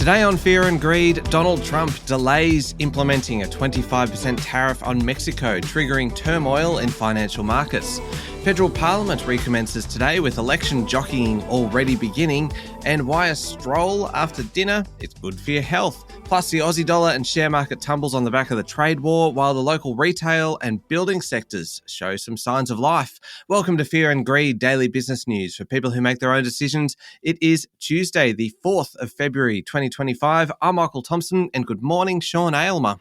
Today on Fear and Greed, Donald Trump delays implementing a 25% tariff on Mexico, triggering turmoil in financial markets. Federal Parliament recommences today with election jockeying already beginning, and why a stroll after dinner is good for your health. Plus, the Aussie dollar and share market tumbles on the back of the trade war, while the local retail and building sectors show some signs of life. Welcome to Fear and Greed, daily business news for people who make their own decisions. It is Tuesday, the 4th of February, 2025. I'm Michael Thompson, and good morning, Sean Aylmer.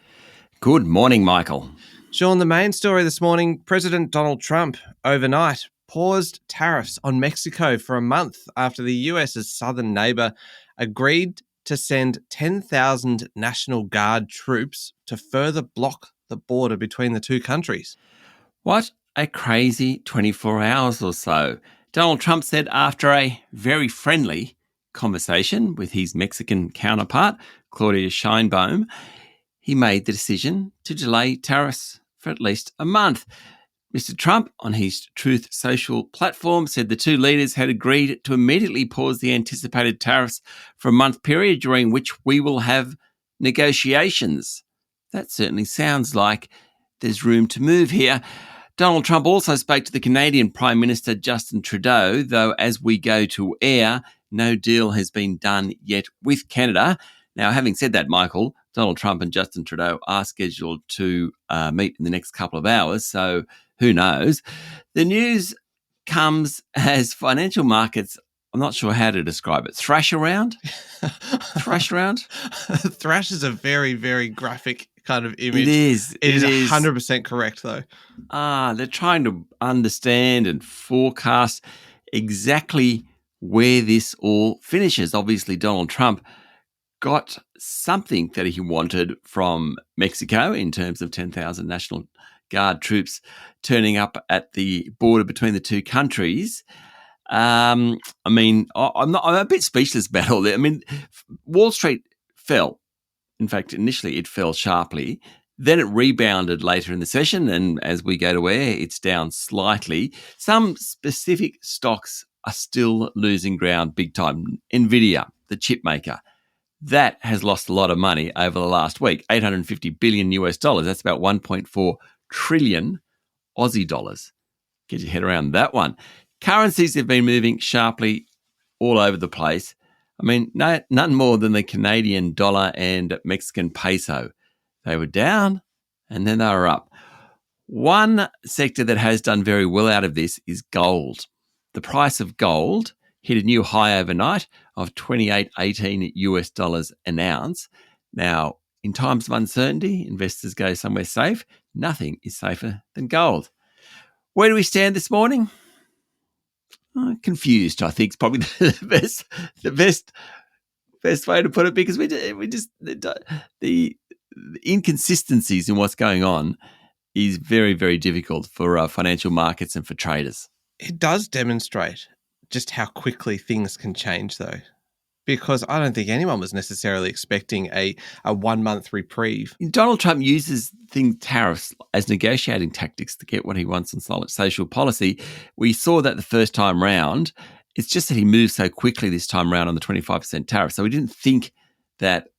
Good morning, Michael. Sean, the main story this morning, President Donald Trump overnight paused tariffs on Mexico for a month after the US's southern neighbour agreed to send 10,000 National Guard troops to further block the border between the two countries. What a crazy 24 hours or so. Donald Trump said after a very friendly conversation with his Mexican counterpart, Claudia Sheinbaum, he made the decision to delay tariffs for at least a month. Mr. Trump, on his Truth Social platform, said the two leaders had agreed to immediately pause the anticipated tariffs for a month period during which we will have negotiations. That certainly sounds like there's room to move here. Donald Trump also spoke to the Canadian Prime Minister Justin Trudeau, though as we go to air, no deal has been done yet with Canada. Now, having said that, Michael, Donald Trump and Justin Trudeau are scheduled to meet in the next couple of hours, so who knows? The news comes as financial markets, I'm not sure how to describe it, thrash around? Thrash around? Thrash is a very, very graphic kind of image. It is. It is 100% correct, though. They're trying to understand and forecast exactly where this all finishes. Obviously, Donald Trump got something that he wanted from Mexico in terms of 10,000 National Guard troops turning up at the border between the two countries. I'm a bit speechless about all that. I mean, Wall Street fell. In fact, initially it fell sharply. Then it rebounded later in the session, and as we go to air, it's down slightly. Some specific stocks are still losing ground big time. Nvidia, the chip maker, that has lost a lot of money over the last week, $850 billion US. That's about 1.4 trillion Aussie dollars. Get your head around that one. Currencies have been moving sharply all over the place. I mean, none more than the Canadian dollar and Mexican peso. They were down and then they were up. One sector that has done very well out of this is gold. The price of gold hit a new high overnight of $28.18 US an ounce. Now, in times of uncertainty, investors go somewhere safe. Nothing is safer than gold. Where do we stand this morning? Confused, I think, is probably the best way to put it, because we just the inconsistencies in what's going on is very, very difficult for financial markets and for traders. It does demonstrate just how quickly things can change, though, because I don't think anyone was necessarily expecting a 1 month reprieve. Donald Trump uses tariffs as negotiating tactics to get what he wants on social policy. We saw that the first time round. It's just that he moved so quickly this time round on the 25% tariff. So we didn't think that,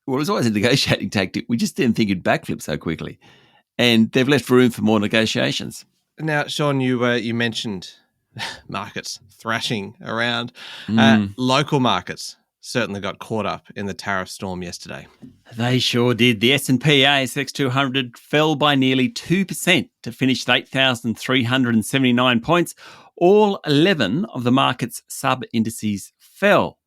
well, it was always a negotiating tactic. We just didn't think it'd backflip so quickly. And they've left room for more negotiations. Now, Sean, you mentioned markets thrashing around. Local markets certainly got caught up in the tariff storm yesterday. They sure did. The S&P ASX 200 fell by nearly 2% to finish at 8,379 points. All 11 of the market's sub-indices fell.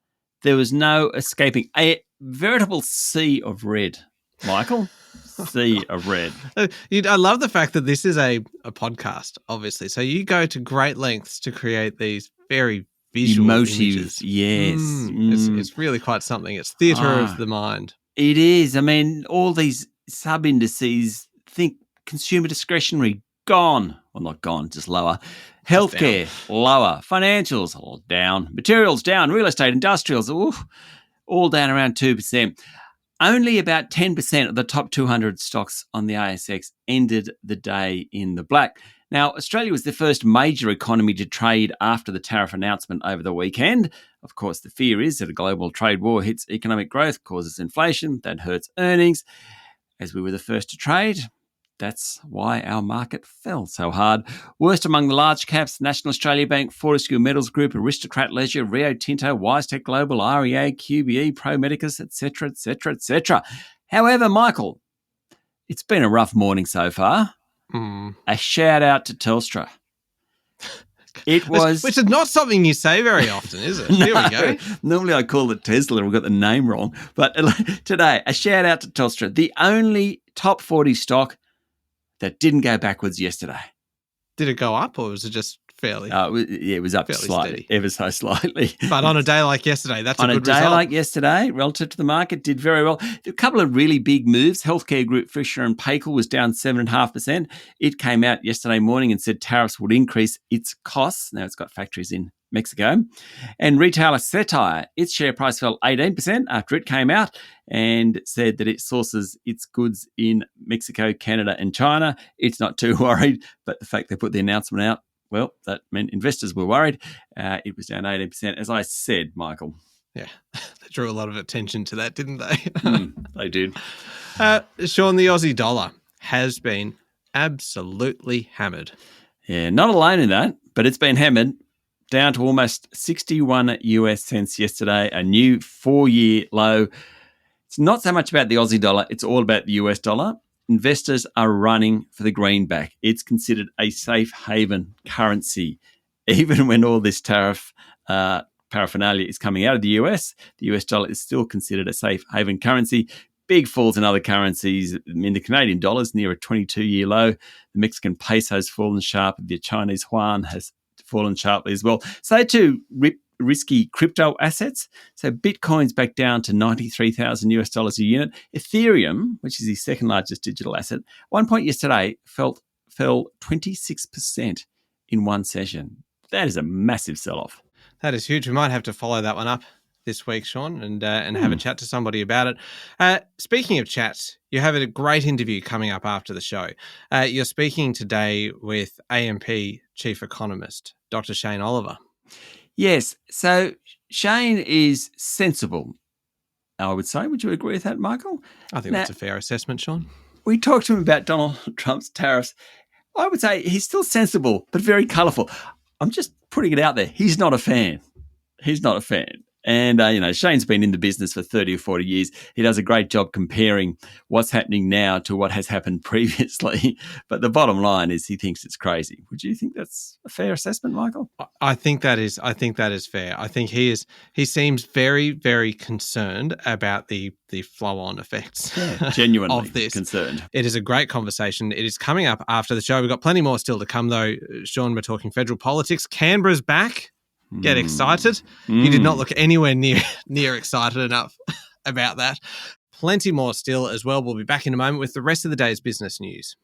There was no escaping a veritable sea of red, Michael. Sea of red. I love the fact that this is a podcast, obviously. So you go to great lengths to create these very visual emotive images. Yes. It's really quite something. It's theatre of the mind. It is. I mean, all these sub-indices, think consumer discretionary, gone. Well, not gone, just lower. Healthcare, lower. Financials, all down. Materials, down. Real estate, industrials, all down around 2%. Only about 10% of the top 200 stocks on the ASX ended the day in the black. Now, Australia was the first major economy to trade after the tariff announcement over the weekend. Of course, the fear is that a global trade war hits economic growth, causes inflation, that hurts earnings. As we were the first to trade, that's why our market fell so hard. Worst among the large caps, National Australia Bank, Fortescue Metals Group, Aristocrat Leisure, Rio Tinto, WiseTech Global, REA, QBE, Pro Medicus, etc., etc., etc. However, Michael, it's been a rough morning so far. A shout out to Telstra. It was, which is not something you say very often, is it? Here we go. Normally I call it Tesla. We've got the name wrong. But today, a shout out to Telstra, the only top 40 stock that didn't go backwards yesterday. Did it go up, or was it just fairly? It was up slightly, steady. ever so slightly. But on a day like yesterday, that's a good result. On a day like yesterday, relative to the market, did very well. A couple of really big moves. Healthcare group Fisher and Paykel was down 7.5%. It came out yesterday morning and said tariffs would increase its costs. Now it's got factories in Mexico. And retailer Cettire, its share price fell 18% after it came out and said that it sources its goods in Mexico, Canada and China. It's not too worried, but the fact they put the announcement out, well, that meant investors were worried. It was down 18%, as I said, Michael. Yeah, they drew a lot of attention to that, didn't they? They did. Sean, the Aussie dollar has been absolutely hammered. Yeah, not alone in that, but it's been hammered down to almost 61 US cents yesterday, a new 4-year low. It's not so much about the Aussie dollar, it's all about the US dollar. Investors are running for the greenback. It's considered a safe haven currency. Even when all this tariff paraphernalia is coming out of the US dollar is still considered a safe haven currency. Big falls in other currencies. In the Canadian dollar is near a 22-year low. The Mexican peso has fallen sharply. The Chinese yuan has fallen sharply as well. So too, risky crypto assets. So Bitcoin's back down to $93,000 US a unit. Ethereum, which is the second largest digital asset, one point yesterday fell 26% in one session. That is a massive sell-off. That is huge. We might have to follow that one up this week, Sean, and have a chat to somebody about it. Speaking of chats, you have a great interview coming up after the show. You're speaking today with AMP Chief Economist, Dr. Shane Oliver. Yes. So Shane is sensible, I would say. Would you agree with that, Michael? I think that's a fair assessment, Sean. We talked to him about Donald Trump's tariffs. I would say he's still sensible, but very colourful. I'm just putting it out there. He's not a fan. And, Shane's been in the business for 30 or 40 years. He does a great job comparing what's happening now to what has happened previously. But the bottom line is he thinks it's crazy. Would you think that's a fair assessment, Michael? I think that is fair. I think he seems very, very concerned about the flow-on effects genuinely of this. Concerned. It is a great conversation. It is coming up after the show. We've got plenty more still to come, though. Sean, we're talking federal politics. Canberra's back. Get excited. You did not look anywhere near excited enough about that. Plenty more still as well. We'll be back in a moment with the rest of the day's business news.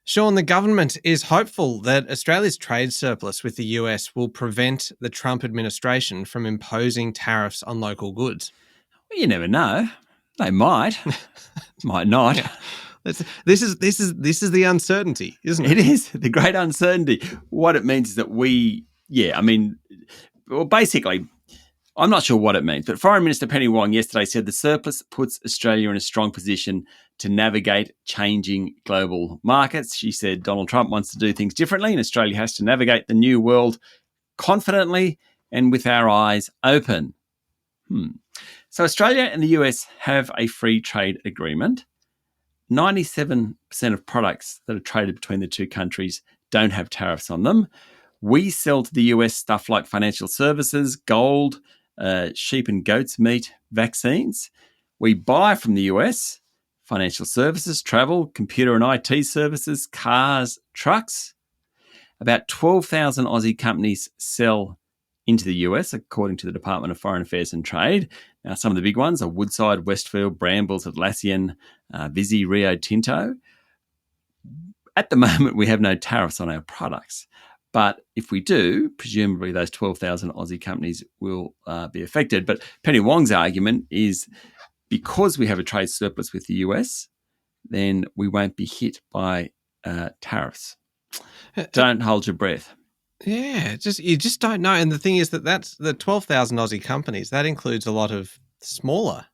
Sean, the government is hopeful that Australia's trade surplus with the US will prevent the Trump administration from imposing tariffs on local goods. Well, you never know. They might, might not. Yeah. This is the uncertainty, isn't it? It is the great uncertainty. What it means is that basically, I'm not sure what it means, but Foreign Minister Penny Wong yesterday said the surplus puts Australia in a strong position to navigate changing global markets. She said Donald Trump wants to do things differently and Australia has to navigate the new world confidently and with our eyes open. So Australia and the US have a free trade agreement. 97% of products that are traded between the two countries don't have tariffs on them. We sell to the US stuff like financial services, gold, sheep and goats meat, vaccines. We buy from the US financial services, travel, computer and IT services, cars, trucks. About 12,000 Aussie companies sell into the US, according to the Department of Foreign Affairs and Trade. Now, some of the big ones are Woodside, Westfield, Brambles, Atlassian, Visy, Rio Tinto. At the moment, we have no tariffs on our products, But if we do, presumably those 12,000 Aussie companies will be affected. But Penny Wong's argument is because we have a trade surplus with the US, then we won't be hit by tariffs. Don't hold your breath. Yeah, you just don't know. And the thing is that's the 12,000 Aussie companies. That includes a lot of smaller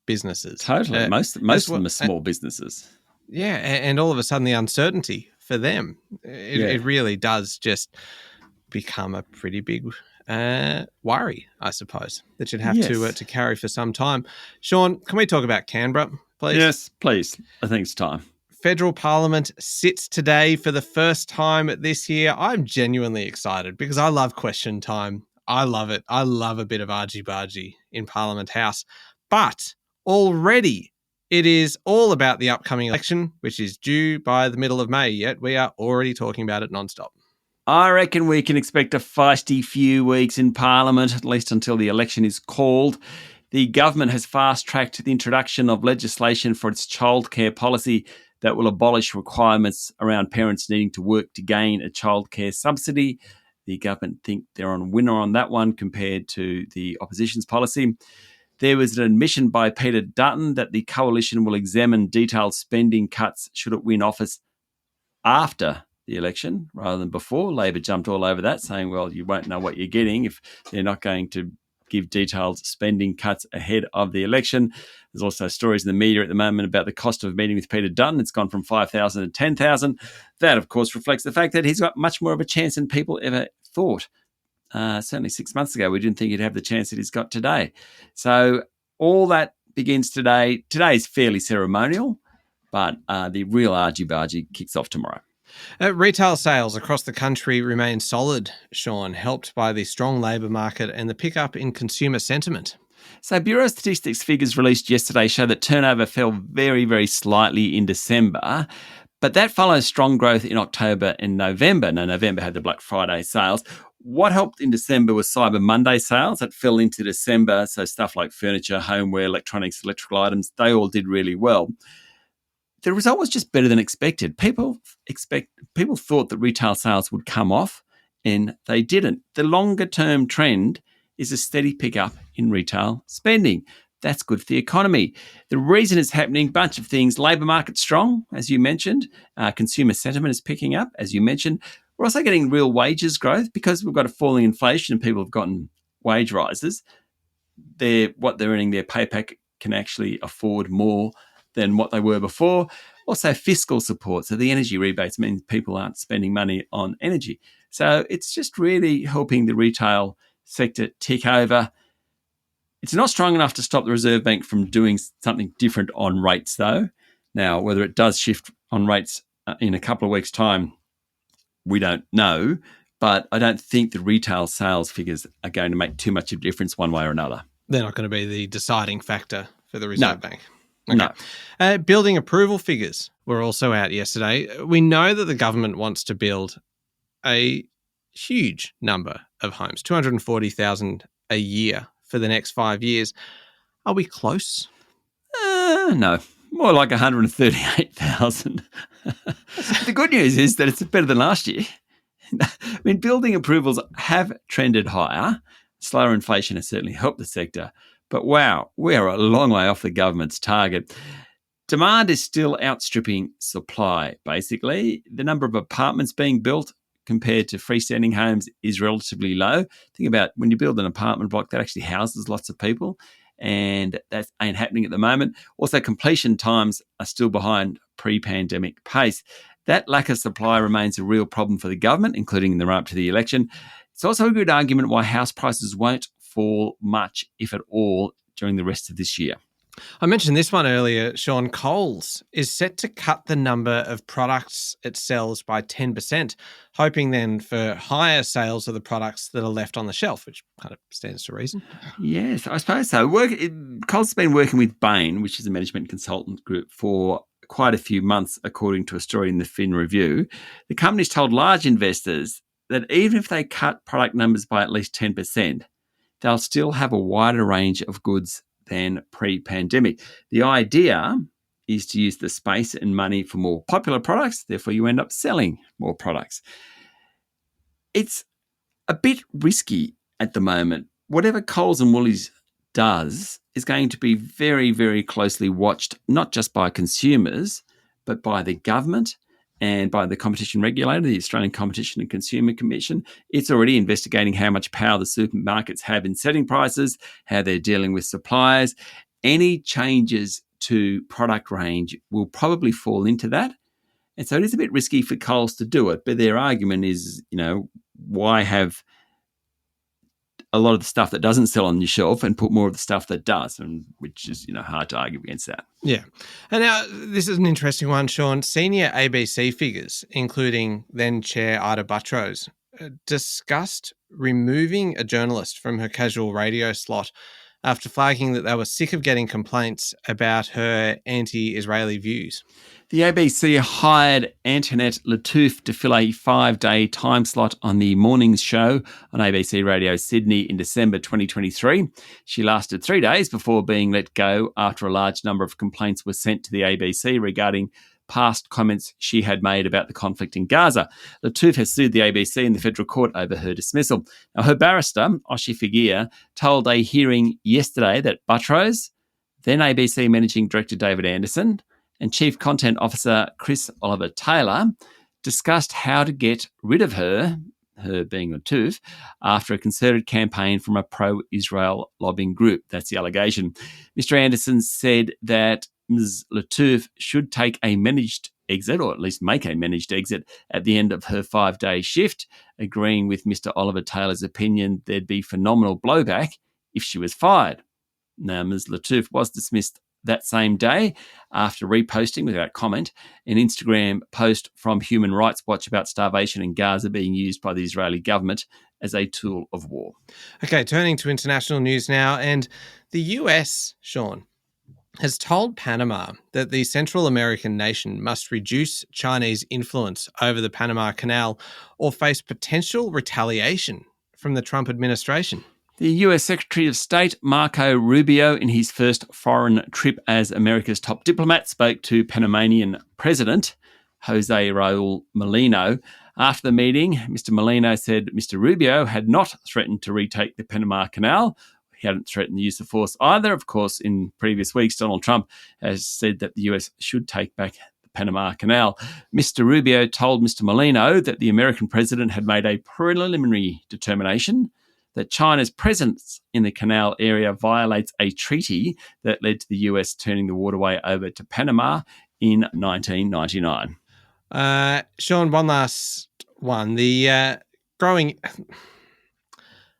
businesses. Totally. Most of them are small businesses. Yeah, and all of a sudden the uncertainty for them, it really does just become a pretty big worry, I suppose, that you'd have to carry for some time. Sean, can we talk about Canberra, please? Yes, please. I think it's time. Federal Parliament sits today for the first time this year. I'm genuinely excited because I love question time. I love it. I love a bit of argy-bargy in Parliament House. But already it is all about the upcoming election, which is due by the middle of May, yet we are already talking about it nonstop. I reckon we can expect a feisty few weeks in Parliament, at least until the election is called. The government has fast-tracked the introduction of legislation for its childcare policy that will abolish requirements around parents needing to work to gain a childcare subsidy. The government think they're on winner on that one compared to the opposition's policy. There was an admission by Peter Dutton that the coalition will examine detailed spending cuts should it win office after the election rather than before. Labor jumped all over that, saying, well, you won't know what you're getting if they're not going to give detailed spending cuts ahead of the election. There's also stories in the media at the moment about the cost of a meeting with Peter Dutton. It's gone from 5,000 to 10,000. That, of course, reflects the fact that he's got much more of a chance than people ever thought. Certainly 6 months ago, we didn't think he'd have the chance that he's got today. So all that begins today. Today is fairly ceremonial, but the real argy-bargy kicks off tomorrow. Retail sales across the country remain solid, Sean, helped by the strong labour market and the pickup in consumer sentiment. So Bureau of Statistics figures released yesterday show that turnover fell very, very slightly in December, but that follows strong growth in October and November. Now, November had the Black Friday sales. What helped in December was Cyber Monday sales. That fell into December, so stuff like furniture, homeware, electronics, electrical items, they all did really well. The result was just better than expected. People thought that retail sales would come off, and they didn't. The longer-term trend is a steady pickup in retail spending. That's good for the economy. The reason it's happening, bunch of things. Labour market strong, as you mentioned. Consumer sentiment is picking up, as you mentioned. We're also getting real wages growth because we've got a falling inflation and people have gotten wage rises. What they're earning, their pay packet can actually afford more than what they were before. Also fiscal support. So the energy rebates mean people aren't spending money on energy. So it's just really helping the retail sector tick over. It's not strong enough to stop the Reserve Bank from doing something different on rates, though. Now, whether it does shift on rates in a couple of weeks' time, we don't know. But I don't think the retail sales figures are going to make too much of a difference one way or another. They're not going to be the deciding factor for the Reserve Bank. Okay. No. Building approval figures were also out yesterday. We know that the government wants to build a huge number of homes, 240,000 a year for the next 5 years. Are we close? No, more like 138,000. The good news is that it's better than last year. I mean, building approvals have trended higher. Slower inflation has certainly helped the sector. But wow, we are a long way off the government's target. Demand is still outstripping supply, basically. The number of apartments being built compared to freestanding homes is relatively low. Think about when you build an apartment block that actually houses lots of people, and that ain't happening at the moment. Also, completion times are still behind pre-pandemic pace. That lack of supply remains a real problem for the government, including in the run-up to the election. It's also a good argument why house prices won't fall much, if at all, during the rest of this year. I mentioned this one earlier, Sean. Coles is set to cut the number of products it sells by 10%, hoping then for higher sales of the products that are left on the shelf, which kind of stands to reason. Yes, I suppose so. Coles has been working with Bain, which is a management consultant group, for quite a few months, according to a story in the Fin Review. The company's told large investors that even if they cut product numbers by at least 10%, they'll still have a wider range of goods than pre-pandemic. The idea is to use the space and money for more popular products, therefore you end up selling more products. It's a bit risky at the moment. Whatever Coles and Woolies does is going to be very, very closely watched, not just by consumers, but by the government and by the competition regulator, the Australian Competition and Consumer Commission. It's already investigating how much power the supermarkets have in setting prices, how they're dealing with suppliers. Any changes to product range will probably fall into that. And so it is a bit risky for Coles to do it. But their argument is, why have a lot of the stuff that doesn't sell on your shelf and put more of the stuff that does, and which is, hard to argue against that. Yeah. And now this is an interesting one, Sean. Senior ABC figures, including then Chair Ida Buttrose, discussed removing a journalist from her casual radio slot after flagging that they were sick of getting complaints about her anti-Israeli views. The ABC hired Antoinette Lattouf to fill a 5-day time slot on the morning's show on ABC Radio Sydney in December 2023. She lasted 3 days before being let go after a large number of complaints were sent to the ABC regarding past comments she had made about the conflict in Gaza. Lattouf has sued the ABC in the federal court over her dismissal. Now, her barrister, Aussie Figueira, told a hearing yesterday that Buttrose, then ABC Managing Director David Anderson, and Chief Content Officer Chris Oliver Taylor discussed how to get rid of her being Lattouf, after a concerted campaign from a pro-Israel lobbying group. That's the allegation. Mr. Anderson said that Ms. Lattouf should take a managed exit, or at least make a managed exit, at the end of her 5-day shift, agreeing with Mr. Oliver Taylor's opinion there'd be phenomenal blowback if she was fired. Now, Ms. Lattouf was dismissed that same day after reposting, without comment, an Instagram post from Human Rights Watch about starvation in Gaza being used by the Israeli government as a tool of war. Okay, turning to international news now, and the US, Sean, has told Panama that the Central American nation must reduce Chinese influence over the Panama Canal or face potential retaliation from the Trump administration. The US Secretary of State, Marco Rubio, in his first foreign trip as America's top diplomat, spoke to Panamanian President Jose Raul Molino. After the meeting, Mr. Molino said Mr. Rubio had not threatened to retake the Panama Canal. He hadn't threatened the use of force either. Of course, in previous weeks, Donald Trump has said that the US should take back the Panama Canal. Mr. Rubio told Mr. Molino that the American president had made a preliminary determination that China's presence in the canal area violates a treaty that led to the US turning the waterway over to Panama in 1999. Sean, one last one. The growing...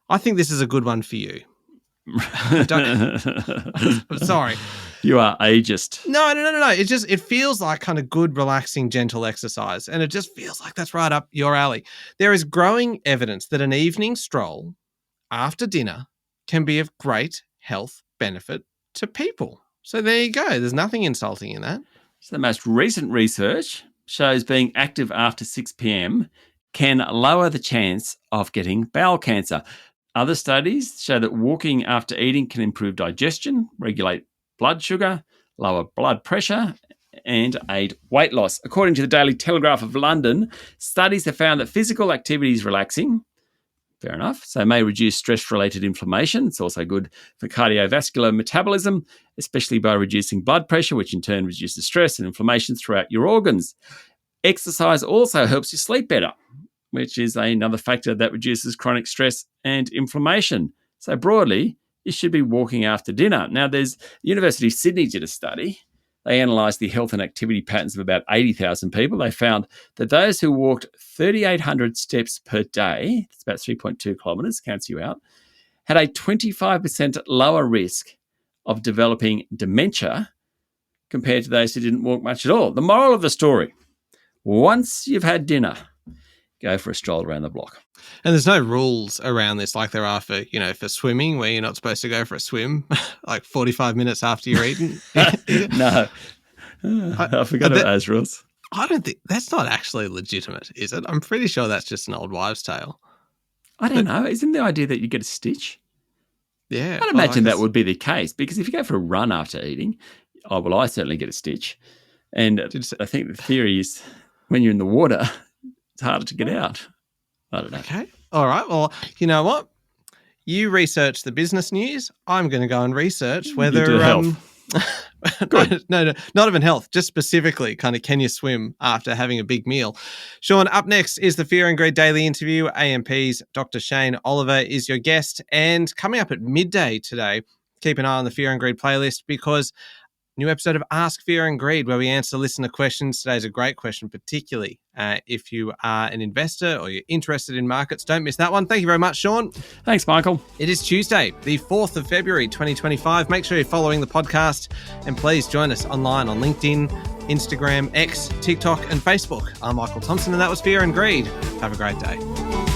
I think this is a good one for you. I'm sorry. You are ageist. No. It feels like kind of good, relaxing, gentle exercise. And it just feels like that's right up your alley. There is growing evidence that an evening stroll after dinner can be of great health benefit to people. So there you go. There's nothing insulting in that. So the most recent research shows being active after 6 p.m. can lower the chance of getting bowel cancer. Other studies show that walking after eating can improve digestion, regulate blood sugar, lower blood pressure, and aid weight loss. According to the Daily Telegraph of London, studies have found that physical activity is relaxing. Fair enough. So it may reduce stress-related inflammation. It's also good for cardiovascular metabolism, especially by reducing blood pressure, which in turn reduces stress and inflammation throughout your organs. Exercise also helps you sleep better, which is another factor that reduces chronic stress and inflammation. So broadly, you should be walking after dinner. Now, the University of Sydney did a study. They analysed the health and activity patterns of about 80,000 people. They found that those who walked 3,800 steps per day, that's about 3.2 kilometres, counts you out, had a 25% lower risk of developing dementia compared to those who didn't walk much at all. The moral of the story, once you've had dinner, go for a stroll around the block. And there's no rules around this like there are for swimming, where you're not supposed to go for a swim like 45 minutes after you're eaten. No. I forgot about those rules. I don't think that's not actually legitimate, is it? I'm pretty sure that's just an old wives' tale. I don't know. Isn't the idea that you get a stitch? Yeah. I'd imagine that would be the case, because if you go for a run after eating, I certainly get a stitch. And I think the theory is when you're in the water, it's harder to get out. I don't know. Okay. All right. Well, you know what? You research the business news. I'm going to go and research whether You do health. Good. No, not even health, just specifically kind of can you swim after having a big meal. Sean, up next is the Fear and Greed Daily Interview. AMP's Dr. Shane Oliver is your guest. And coming up at midday today, keep an eye on the Fear and Greed playlist because new episode of Ask Fear and Greed, where we answer listener questions. Today's a great question, particularly if you are an investor or you're interested in markets. Don't miss that one. Thank you very much, Sean. Thanks, Michael. It is Tuesday, the 4th of February, 2025. Make sure you're following the podcast and please join us online on LinkedIn, Instagram, X, TikTok, and Facebook. I'm Michael Thompson, and that was Fear and Greed. Have a great day.